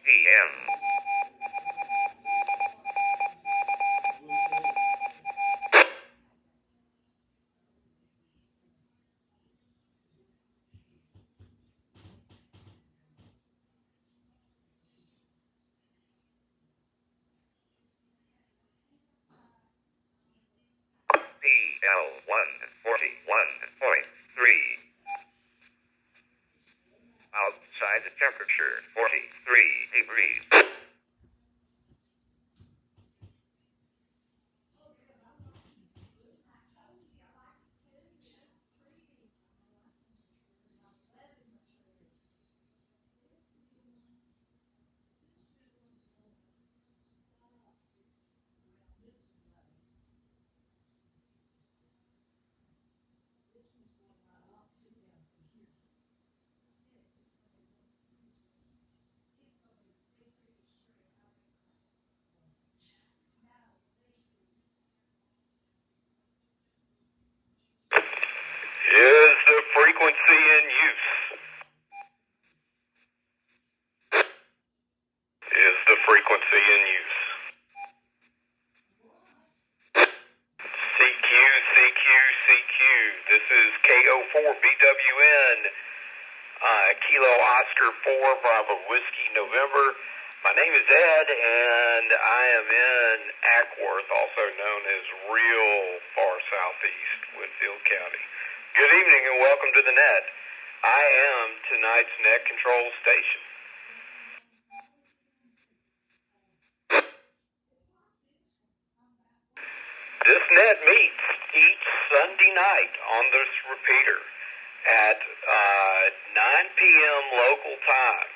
p.m. PL141.3. Outside the temperature 43 degrees. Is the frequency in use? Is the frequency in use? CQ, CQ, CQ. This is KO4BWN, Kilo Oscar 4 Bravo Whiskey November. My name is Ed, and I am in Ackworth, also known as real far southeast, Winfield County. Good evening and welcome to the net. I am tonight's net control station. This net meets each Sunday night on this repeater at 9 p.m. local time.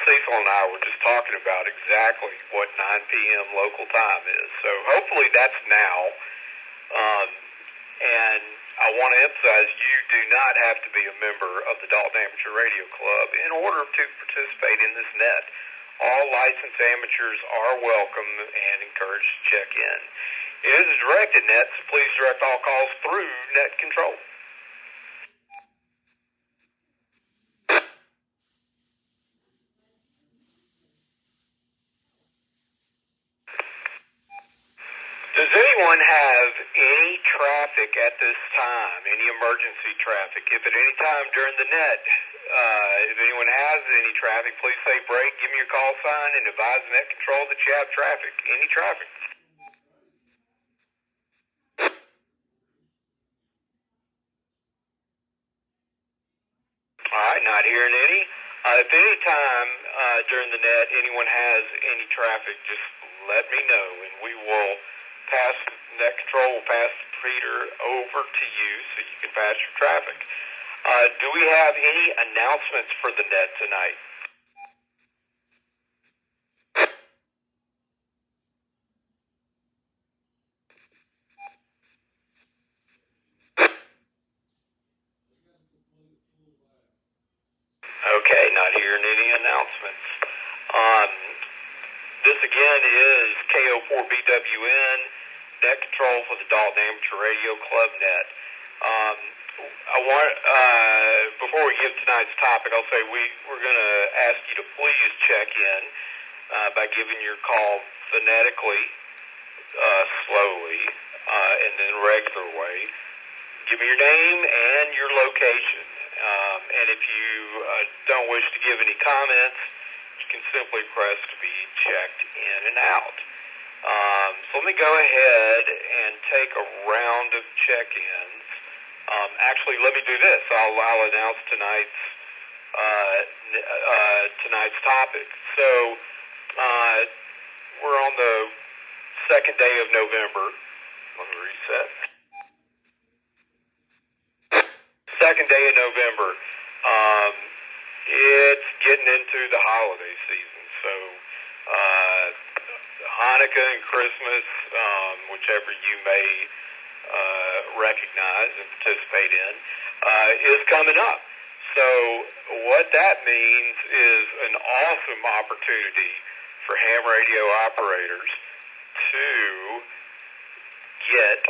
Cecil and I were just talking about exactly what 9 p.m. local time is. So hopefully that's now. And I want to emphasize you do not have to be a member of the Dalton Amateur Radio Club in order to participate in this net. All licensed amateurs are welcome and encouraged to check in. It is a directed net, so please direct all calls through net control. Does anyone have any traffic at this time, any emergency traffic? If at any time during the net, if anyone has any traffic, please say break, give me your call sign, and advise net control that you have traffic. Any traffic? All right, not hearing any. If any time during the net anyone has any traffic, just let me know, and we will pass net control will pass the repeater over to you so you can pass your traffic. Do we have any announcements for the net tonight? Okay, not hearing any announcements. This again is KO4BWN, net control for the Dalton Amateur Radio Club net. Before we give tonight's topic, I'll say we're going to ask you to please check in by giving your call phonetically, slowly, and then regular way. Give me your name and your location. And if you don't wish to give any comments, you can simply press to be checked in and out. So let me go ahead and take a round of check-ins. Actually, let me do this. I'll announce tonight's topic. So we're on the second day of November. Let me reset. Second day of November. It's getting into the holiday season, so Hanukkah and Christmas, whichever you may recognize and participate in, is coming up. So what that means is an awesome opportunity for ham radio operators to get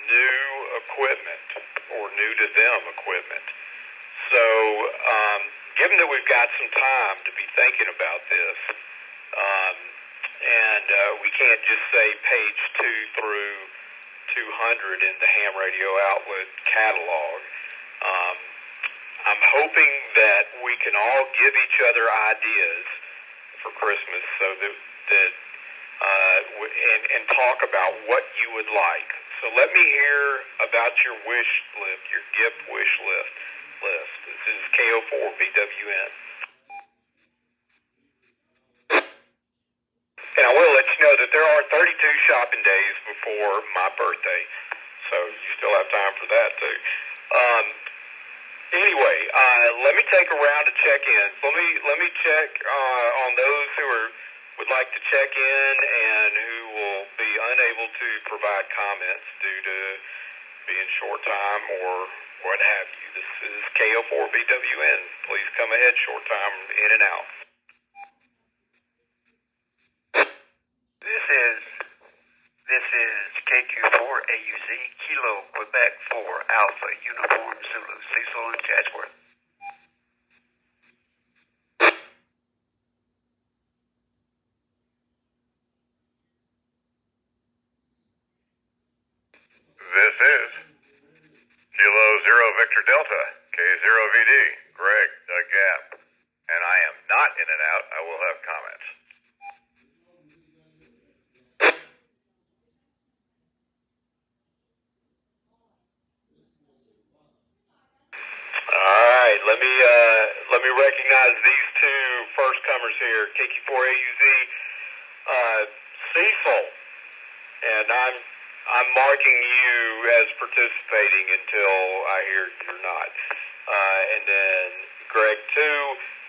new equipment or new to them equipment. So given that we've got some time to be thinking about this, and we can't just say page 2 through 200 in the ham radio outlet catalog, I'm hoping that we can all give each other ideas for Christmas so that and talk about what you would like. So let me hear about your wish list, your gift wish list. This is KO4BWN. And I will let you know that there are 32 shopping days before my birthday, so you still have time for that too. Anyway, let me take a round of check-ins. Let me check on those who would like to check in and who will be unable to provide comments due to being short time or what have you. This is KO4BWN. Please come ahead, short time in and out. This is KQ4AUZ, Kilo, Quebec 4, Alpha, Uniform, Zulu, Cecil and Chatsworth. This is Kilo 0 Victor Delta, K0VD, Greg, the Gap. And I am not in and out. I will have comments. All right, let me recognize these two first comers here, KQ4AUZ, Cecil, and I'm marking you as participating until I hear you're not. And then Greg 2,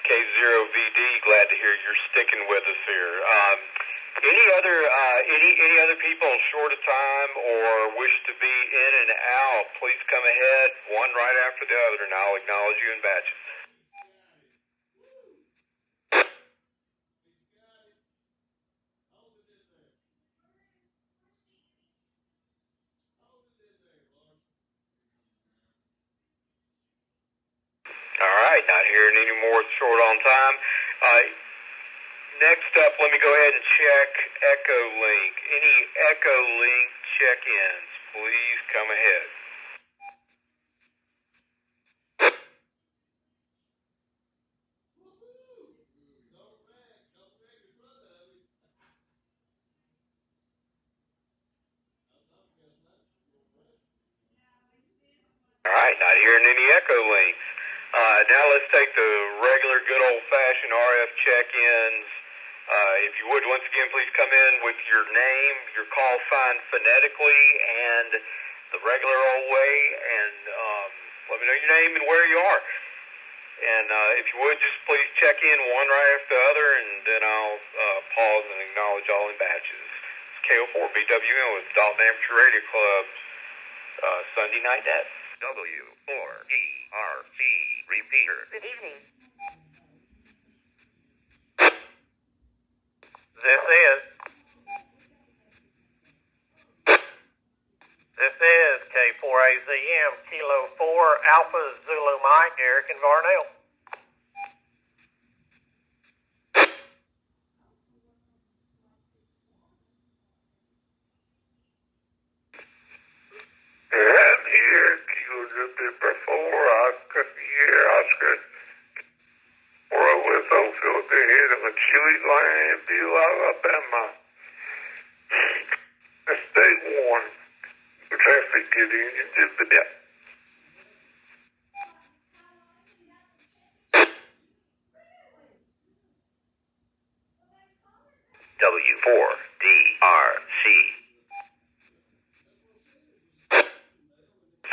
K0VD, glad to hear you're sticking with us here. Any other people short of time or wish to be in and out, please come ahead, one right after the other, and I'll acknowledge you in batches. All right, not hearing any more short on time. Next up, let me go ahead and check Echo Link. Any Echo Link check-ins, please come ahead. All right, not hearing any Echo Links. Now let's take the regular good old-fashioned RF check-ins. If you would, once again, please come in with your name, your call sign phonetically, and the regular old way, and let me know your name and where you are. And if you would, just please check in one right after the other, and then I'll pause and acknowledge all in batches. It's KO4BWN with Dalton Amateur Radio Club's Sunday Night Net. W4DRC, repeater. Good evening. This is K4AZM, Kilo 4, Alpha, Zulu Mike, Eric and Varnell. I'm here, Kilo before I could hear Oscar. Or I was also at the head of a chilly landfill, Alabama. Stay warm. The traffic getting into the depth. W4DRC.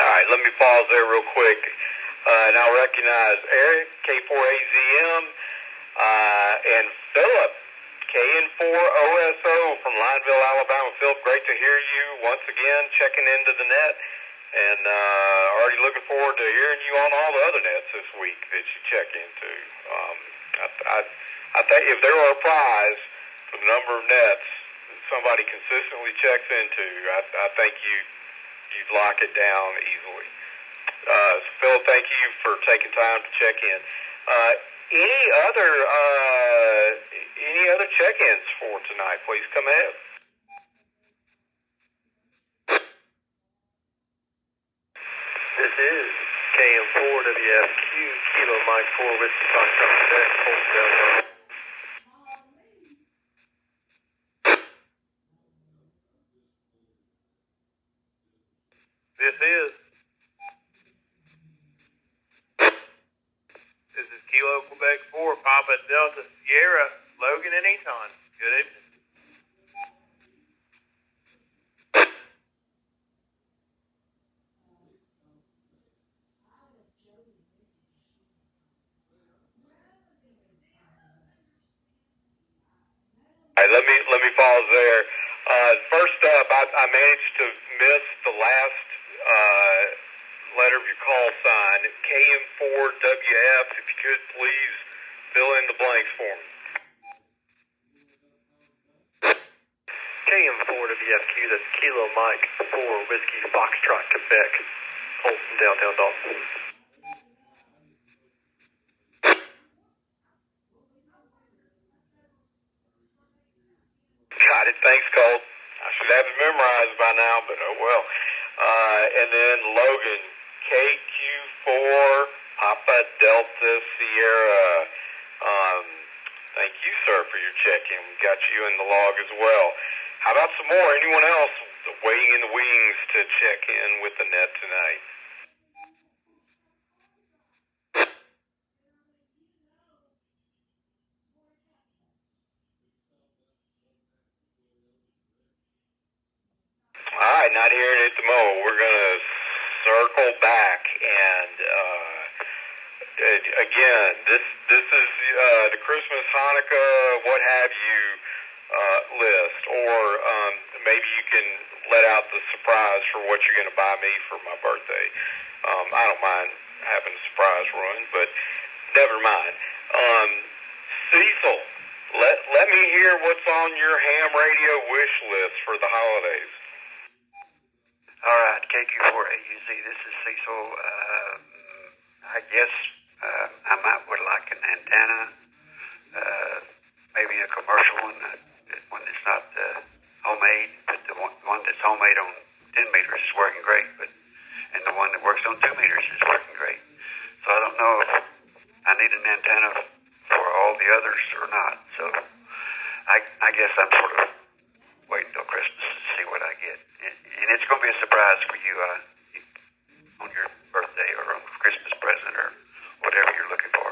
All right, let me pause there real quick. And I'll recognize Eric, K4AZM, and Philip, KN4OSO from Lineville, Alabama. Philip, great to hear you once again checking into the net, and already looking forward to hearing you on all the other nets this week that you check into. I think if there were a prize for the number of nets that somebody consistently checks into, I think you'd lock it down easily. So Phil, thank you for taking time to check in. Any other check-ins for tonight? Please come ahead. This is KO4BWN, Kilo Mike 4 Whiskey Foxtrot, Quebec, Dalton. This is Kilo Quebec 4, Papa Delta Sierra, Logan and Eton. Good evening. All right, let me pause there. First up, I managed to miss the last letter of your call sign, KM4WF. If you could please fill in the blanks for me. KM4WFQ, that's Kilo Mike 4 Whiskey Foxtrot, Quebec, Holton, downtown Dalton. Got it. Thanks, Colt. I should have it memorized by now, but oh well. And then Logan, KQ4 Papa Delta Sierra. Thank you, sir, for your check-in. We got you in the log as well. How about some more? Anyone else waiting in the wings to check in with the net tonight? All right, not hearing it at the moment. We're going to circle back and again, this is the Christmas, Hanukkah, what have you list, or maybe you can let out the surprise for what you're going to buy me for my birthday. I don't mind having a surprise run, but never mind. Cecil, let me hear what's on your ham radio wish list for the holidays. All right, KQ4AUZ, this is Cecil. I guess I might would like an antenna, maybe a commercial one that's not homemade, but the one that's homemade on 10 meters is working great, and the one that works on 2 meters is working great. So I don't know if I need an antenna for all the others or not. So I guess I'm sort of waiting till Christmas to see what I get. And it's going to be a surprise for you on your birthday or on Christmas present or whatever you're looking for.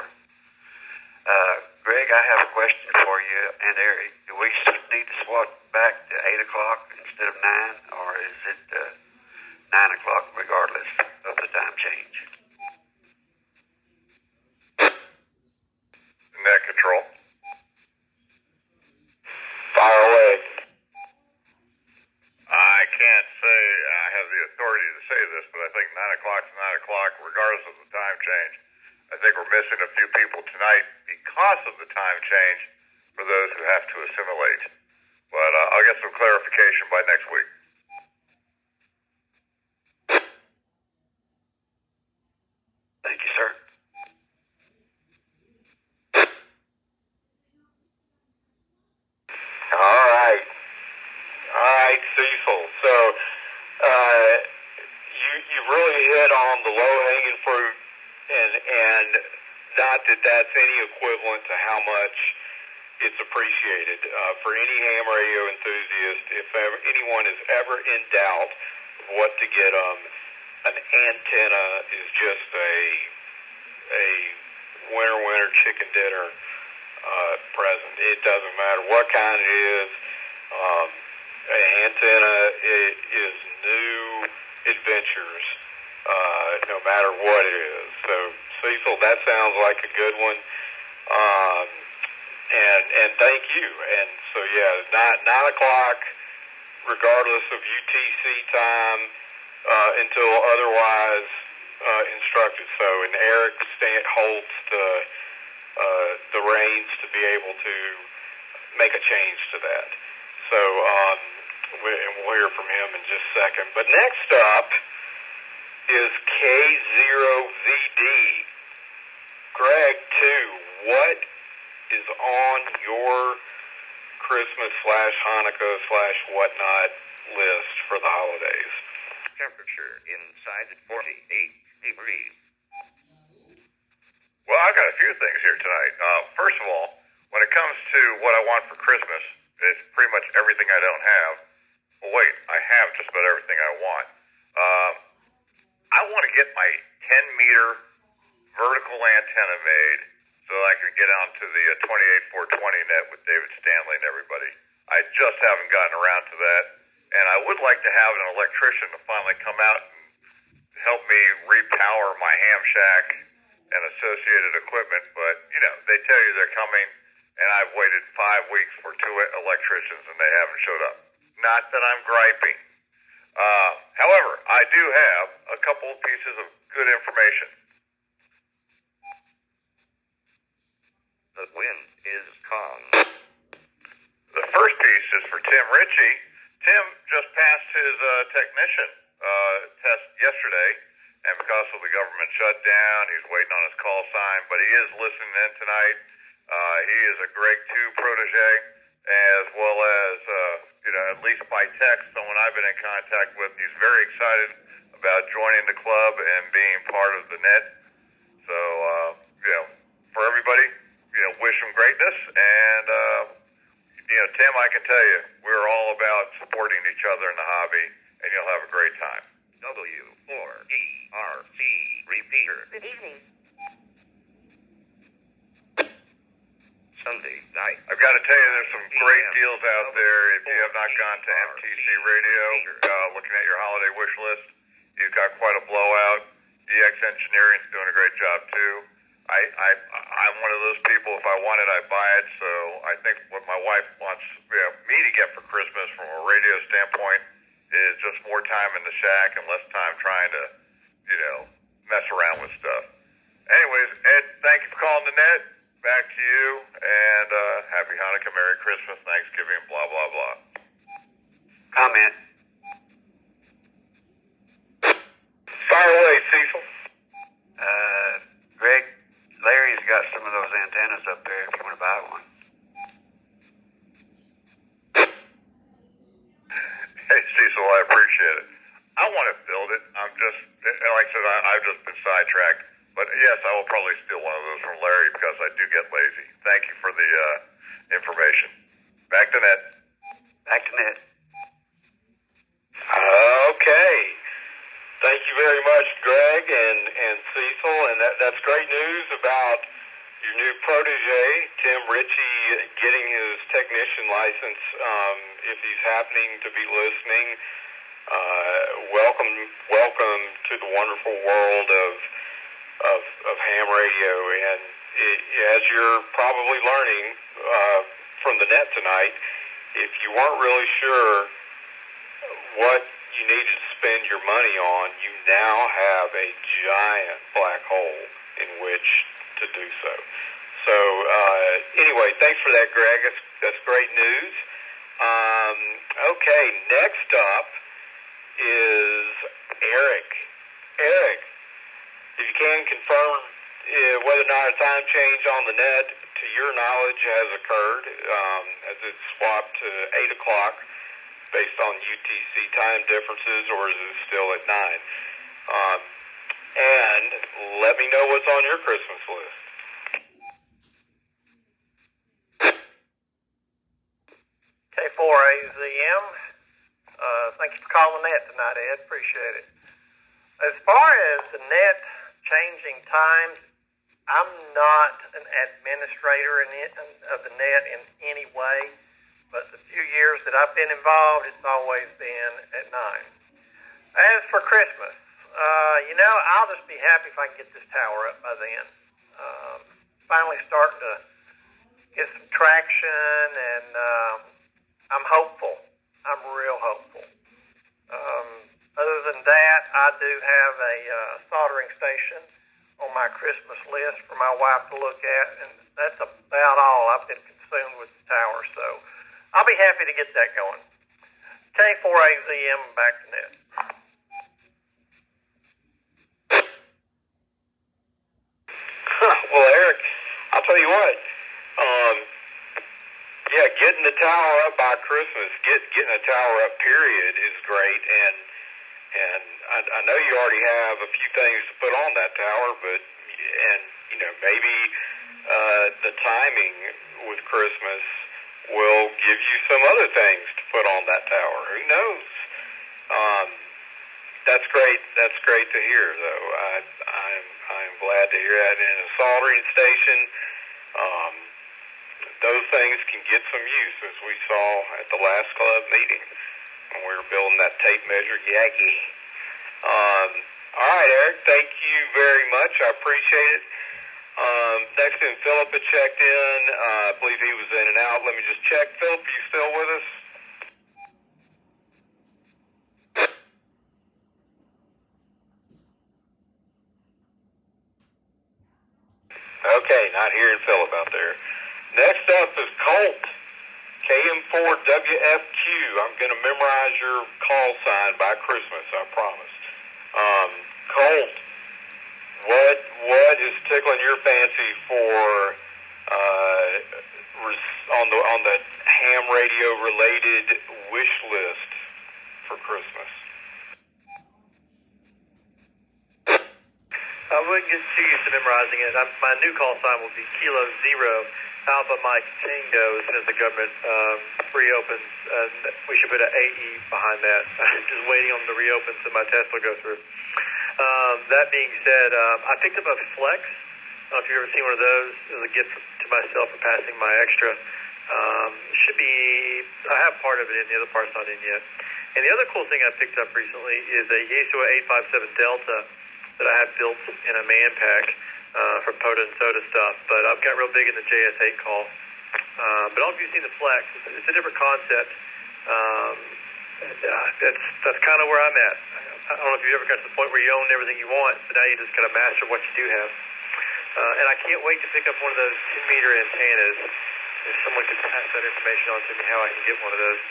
Greg, I have a question for you and Eric. Do we need to swap back to 8 o'clock instead of 9, or is it 9 o'clock regardless of the time change? Net control. Fire away. I can't say I have the authority to say this, but I think 9 o'clock is 9 o'clock, regardless of the time change. I think we're missing a few people tonight because of the time change for those who have to assimilate. But I'll get some clarification by next week. Thank you, sir. All right, Cecil. So you've really hit on the low-hanging fruit, and not that that's any equivalent to how much it's appreciated. For any ham radio enthusiast, if anyone is ever in doubt of what to get them, an antenna is just a winter chicken dinner present. It doesn't matter what kind it is. An antenna is new adventures, no matter what it is. So, Cecil, that sounds like a good one. And thank you. And so, yeah, 9 o'clock, regardless of UTC time, until otherwise instructed. So, and Eric holds the reins to be able to make a change to that. So, we'll hear from him in just a second. But next up is K0VD, Greg, too, what is on your Christmas/Hanukkah/whatnot list for the holidays? Temperature inside at 48 degrees. Well, I've got a few things here tonight. First of all, when it comes to what I want for Christmas, it's pretty much everything I don't have. Well, wait, I have just about everything I want. I want to get my 10-meter vertical antenna made so I can get onto the 28420 net with David Stanley and everybody. I just haven't gotten around to that, and I would like to have an electrician to finally come out and help me repower my ham shack and associated equipment, but, they tell you they're coming, and I've waited 5 weeks for 2 electricians, and they haven't showed up. Not that I'm griping. However, I do have a couple of pieces of good information. The wind is calm. The first piece is for Tim Ritchie. Tim just passed his technician test yesterday, and because of the government shutdown, he's waiting on his call sign, but he is listening in tonight. He is a Greg 2 protege, as well as, at least by text, someone I've been in contact with. He's very excited about joining the club and being part of the net. So, for everybody, wish him greatness. And, Tim, I can tell you, we're all about supporting each other in the hobby, and you'll have a great time. W4DRC repeater. Good evening. Sunday night. I've got to tell you, there's some great deals out there. If you have not gone to MTC Radio, looking at your holiday wish list, you've got quite a blowout. DX Engineering's doing a great job too. I'm one of those people, if I want it, I buy it. So I think what my wife wants me to get for Christmas from a radio standpoint is just more time in the shack and less time trying to, mess around with stuff. Anyways, Ed, thank you for calling the net. Back to you, and Happy Hanukkah, Merry Christmas, Thanksgiving, blah, blah, blah. Comment. Fire away, Cecil. Greg, Larry's got some of those antennas up there if you want to buy one. Hey, Cecil, I appreciate it. I want to build it. I'm just, like I said, I've just been sidetracked. But yes, I will probably steal one of those from Larry because I do get lazy. Thank you for the information. Back to Ned. Back to Ned. Okay. Thank you very much, Greg and Cecil. And that's great news about your new protege, Tim Ritchie, getting his technician license. If he's happening to be listening, welcome to the wonderful world of ham radio. And as you're probably learning from the net tonight, if you weren't really sure what you needed to spend your money on, you now have a giant black hole in which to do so. So anyway, thanks for that, Greg. That's great news. Okay, next up is Eric. Eric, if you can confirm whether or not a time change on the net, to your knowledge, has occurred, as it's swapped to 8 o'clock based on UTC time differences, or is it still at 9? And let me know what's on your Christmas list. K4AZM, thank you for calling the net tonight, Ed. Appreciate it. As far as the net changing times, I'm not an administrator of the net in any way, but the few years that I've been involved, it's always been at 9. As for Christmas, I'll just be happy if I can get this tower up by then. Finally starting to get some traction, and I'm hopeful. I'm real hopeful. Other than that, I do have a soldering station on my Christmas list for my wife to look at, and that's about all I've been consumed with the tower. So I'll be happy to get that going. K4AZM, back to net. Well, getting the tower up by Christmas, getting a tower up period is great, and I know you already have a few things to put on that tower, but maybe the timing with Christmas will give you some other things to put on that tower. Who knows? That's great. That's great to hear, though. I'm glad to hear that. In a soldering station, those things can get some use, as we saw at the last club meeting when we were building that tape measure Yagi. All right, Eric, thank you very much. I appreciate it. Next in, Philip had checked in. I believe he was in and out. Let me just check. Philip, are you still with us? Okay, not hearing Philip out there. Next up is Colt, KM4WFQ. I'm going to memorize your call sign by Christmas, I promise. Colt, what is tickling your fancy for on the ham radio related wish list for Christmas? I wouldn't get too used to memorizing it. My new call sign will be Kilo 0 Alpha Mike Tango as soon as the government reopens. We should put an AE behind that. Just waiting on the reopen so my test will go through. That being said, I picked up a Flex. I don't know if you've ever seen one of those. It was a gift to myself for passing my extra. Should be, I have part of it in, the other part's not in yet. And the other cool thing I picked up recently is a Yaesu 857 Delta that I have built in a man pack for Poda and Soda stuff. But I've got real big in the JS8 call. But I don't know if you've seen the Flex. It's a different concept. That's kind of where I'm at. I don't know if you've ever got to the point where you own everything you want, but now you just got to master what you do have. And I can't wait to pick up one of those 10-meter antennas. If someone could pass that information on to me, how I can get one of those.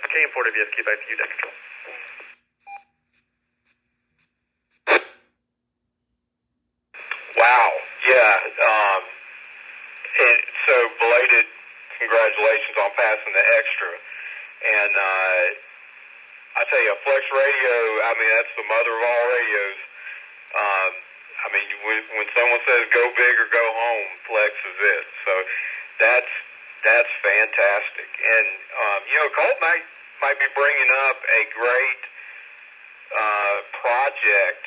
KM4WFQ, back to you, Deck Control. Wow, yeah. And so belated congratulations on passing the extra. And I tell you, a Flex radio, I mean, that's the mother of all radios. I mean, when someone says go big or go home, Flex is it. So that's fantastic. And, Colt might be bringing up a great project,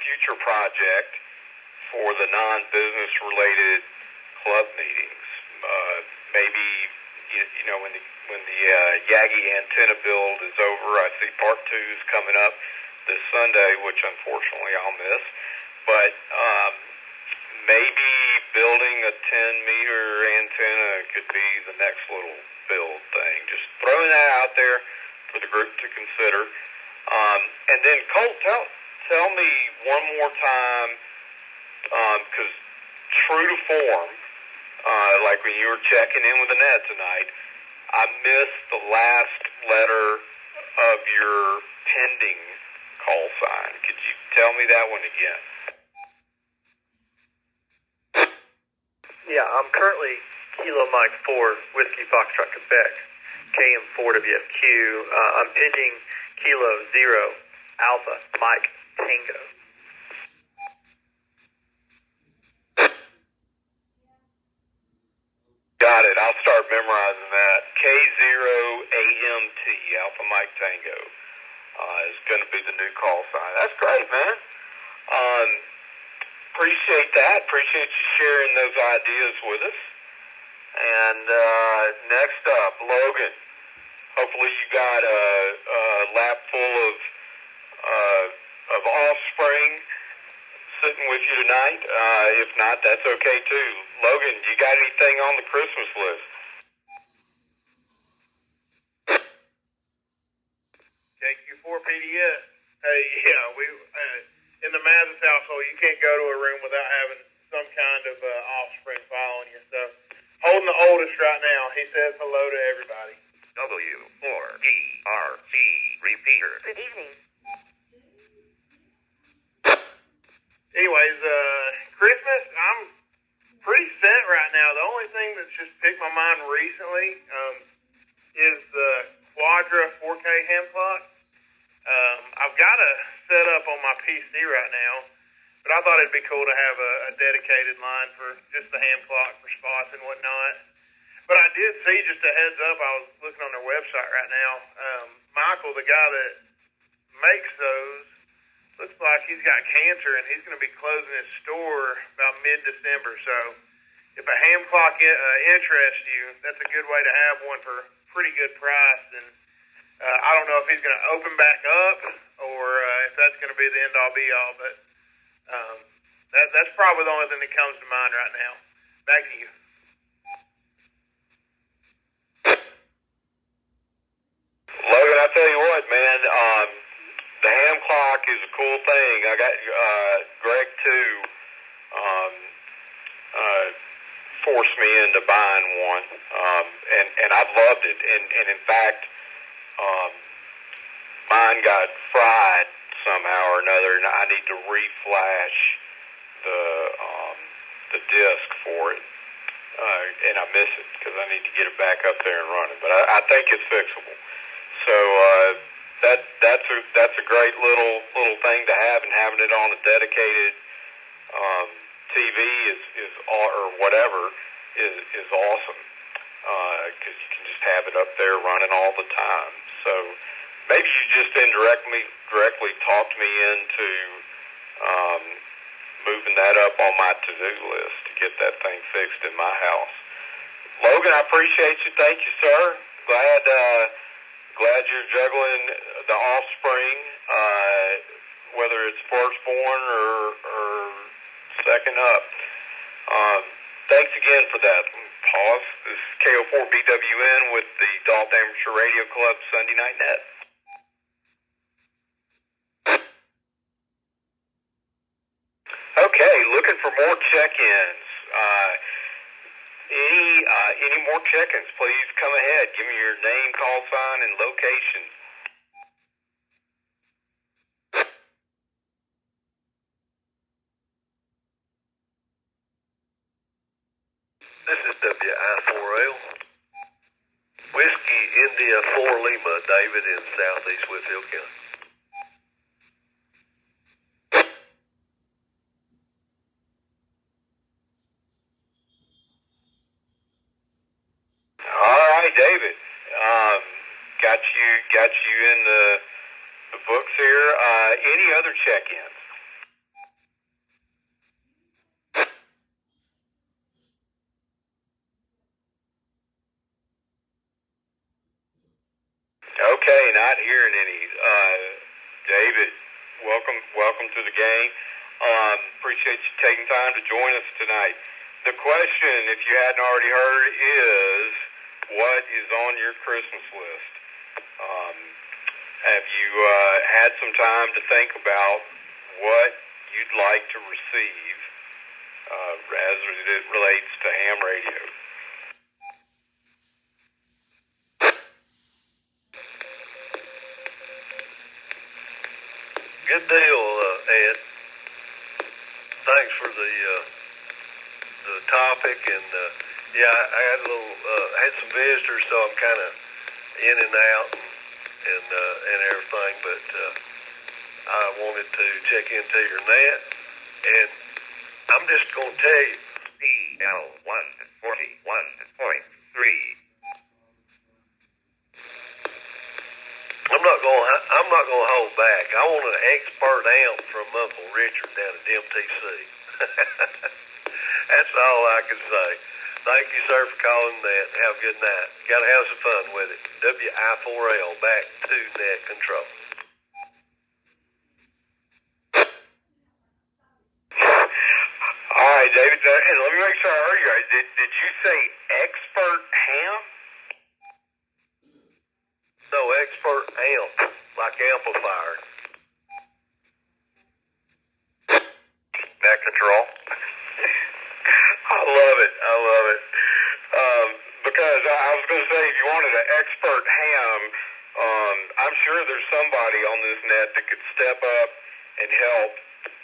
future project for the non-business related club meetings. Maybe, when the Yagi antenna build is over, I see part 2 is coming up this Sunday, which unfortunately I'll miss. But maybe building a 10-meter antenna could be the next little build thing. Just throwing that out there for the group to consider. And then, Colt, tell me one more time, because true to form, like when you were checking in with Annette tonight, I missed the last letter of your pending call sign. Could you tell me that one again? Yeah, I'm currently Kilo Mike 4 Whiskey Foxtrot Quebec, KM4WFQ. I'm pending Kilo 0 Alpha Mike Tango. Got it. I'll start memorizing that. K0AMT, Alpha Mike Tango, is going to be the new call sign. That's great, man. Appreciate that. Appreciate you sharing those ideas with us. And next up, Logan. Hopefully you got a lap full of offspring sitting with you tonight. If not, that's okay too. Logan, you got anything on the Christmas list? KO4BWN. Hey, yeah, we in the Mathis household, you can't go to a room without having some kind of offspring following you. So, holding the oldest right now, he says hello to everybody. W4DRC repeater. Good evening. Anyways, Christmas, I'm pretty set right now. The only thing that's just picked my mind recently is the Quadra 4K ham clock. I've got a set up on my PC right now, but I thought it'd be cool to have a dedicated line for just the ham clock for spots and whatnot. But I did see, just a heads up, I was looking on their website right now. Michael, the guy that makes those, looks like he's got cancer and he's going to be closing his store about mid-December. So if a ham clock interests you, that's a good way to have one for a pretty good price. And I don't know if he's going to open back up or if that's going to be the end-all be-all, but that's probably the only thing that comes to mind right now. Back to you. Logan, I tell you what, man, the ham clock is a cool thing. I got Greg too forced me into buying one, and I've loved it. And in fact, mine got fried somehow or another, and I need to reflash the disc for it. And I miss it because I need to get it back up there and running. But I think it's fixable. So that's a great little thing to have, and having it on a dedicated TV is or whatever is awesome because you can just have it up there running all the time. So maybe you just directly talked me into moving that up on my to-do list to get that thing fixed in my house. Logan, I appreciate you. Thank you, sir. Glad you're juggling the offspring, whether it's firstborn or second up. Thanks again for that. Pause. This is KO4BWN with the Dalton Amateur Radio Club Sunday Night Net. Okay, looking for more check-ins. Any more check-ins, please come ahead. Give me your name, call sign, and location. This is W4DRC. Whiskey India 4 Lima, David in southeast Whitfield County. David, got you in the books here. Any other check-ins? Okay, not hearing any. David, welcome to the game. Appreciate you taking time to join us tonight. The question, if you hadn't already heard, is what is on your Christmas list? Have you had some time to think about what you'd like to receive as it relates to ham radio? Good deal, Ed. Thanks for the topic, and yeah, I had had some visitors, so I'm kind of in and out and everything. But I wanted to check into your net, and I'm just going to tell you. BL141.3. I'm not going to hold back. I want an expert amp from Uncle Richard down at MTC. That's all I can say. Thank you, sir, for calling that. Have a good night. Got to have some fun with it. WI4L, back to net control. All right, David, and let me make sure I heard you right. Did you say expert ham? No, expert amp, like amplifier. Net control. I love it. Because I was going to say, if you wanted an expert ham, I'm sure there's somebody on this net that could step up and help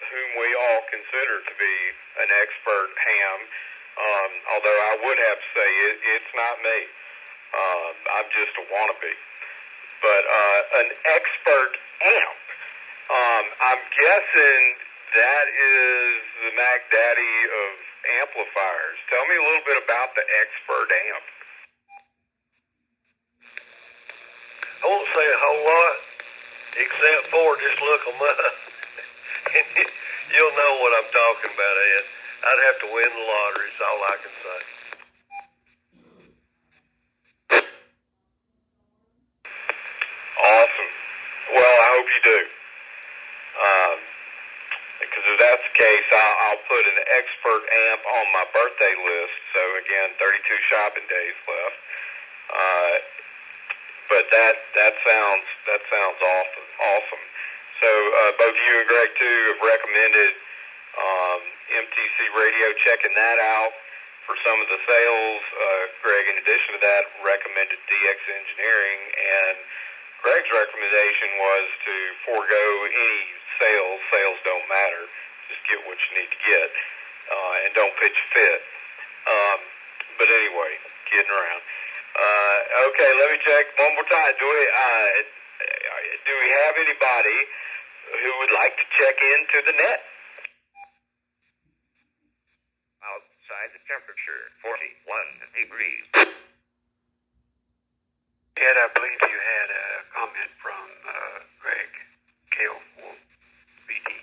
whom we all consider to be an expert ham. Although I would have to say it's not me. I'm just a wannabe. But an expert amp. I'm guessing that is the Mac Daddy of amplifiers. Tell me a little bit about the expert amp. I won't say a whole lot, except for just look them up. You'll know what I'm talking about, Ed. I'd have to win the lottery, is all I can say. Awesome. Well, I hope you do. Because if that's the case, I'll put an expert amp on my birthday list. So again, 32 shopping days left. But that sounds awesome. So both you and Greg too have recommended MTC Radio, checking that out for some of the sales. Greg, in addition to that, recommended DX Engineering, and Greg's recommendation was to forego any sales. Sales don't matter. Just get what you need to get, and don't pitch a fit. But anyway, kidding around. Okay, let me check one more time. Do we have anybody who would like to check into the net? Outside the temperature, 41 degrees. Ed, I believe you had a comment from Greg, KO4BD.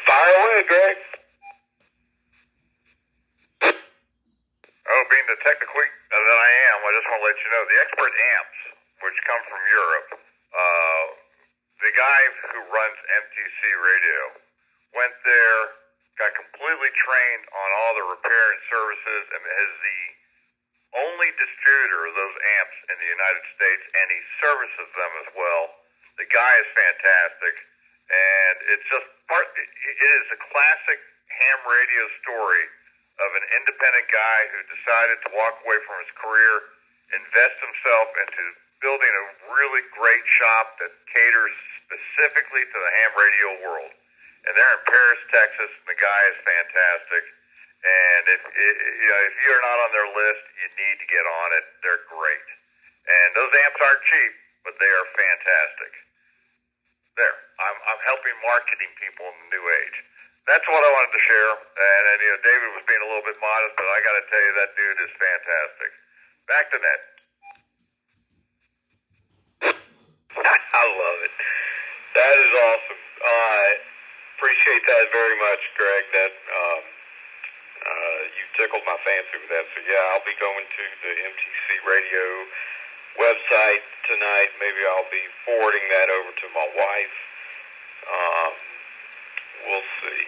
Fire away, Greg. Oh, being the technical that I am, I just want to let you know, the expert amps, which come from Europe, the guy who runs MTC Radio went there, got completely trained on all the repair and services, and is the only distributor of those amps in the United States, and he services them as well. The guy is fantastic, and it's just it is a classic ham radio story of an independent guy who decided to walk away from his career, invest himself into building a really great shop that caters specifically to the ham radio world. And they're in Paris, Texas, and the guy is fantastic. And if you're not on their list, you need to get on it. They're great. And those amps aren't cheap, but they are fantastic. There, I'm helping marketing people in the new age. That's what I wanted to share. And David was being a little bit modest, but I got to tell you, that dude is fantastic. Back to Ned. I love it. That is awesome. Appreciate that very much, Greg. That you tickled my fancy with that. So yeah, I'll be going to the MTC Radio website tonight. Maybe I'll be forwarding that over to my wife. We'll see.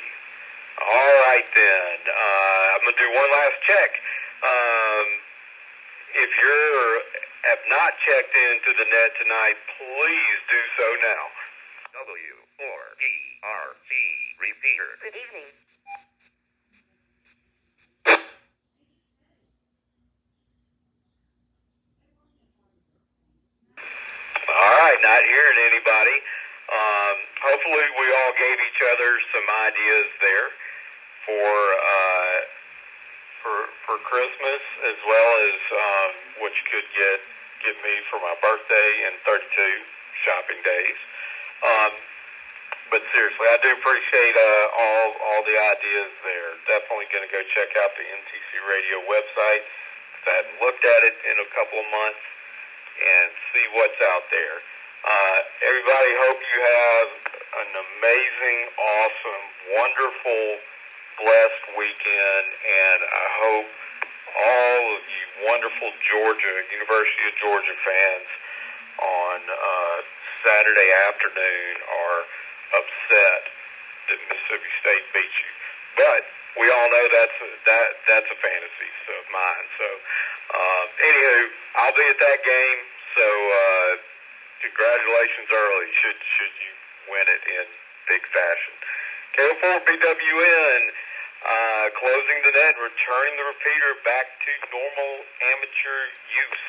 All right then. I'm gonna do one last check. If you have not checked into the net tonight, please do so now. W4DRC repeater. Good evening. All right, not hearing anybody. Hopefully we all gave each other some ideas there for Christmas, as well as what you could get me for my birthday and 32 shopping days. But seriously, I do appreciate all the ideas there. Definitely going to go check out the MTC Radio website, because I hadn't looked at it in a couple of months, and see what's out there. Everybody, hope you have an amazing, awesome, wonderful, blessed weekend, and I hope all of you wonderful University of Georgia fans on Saturday afternoon are upset that Mississippi State beat you. But we all know that's a fantasy of mine. So, anywho, I'll be at that game. So, congratulations early. Should you win it in big fashion. KO4BWN, closing the net, returning the repeater back to normal amateur use.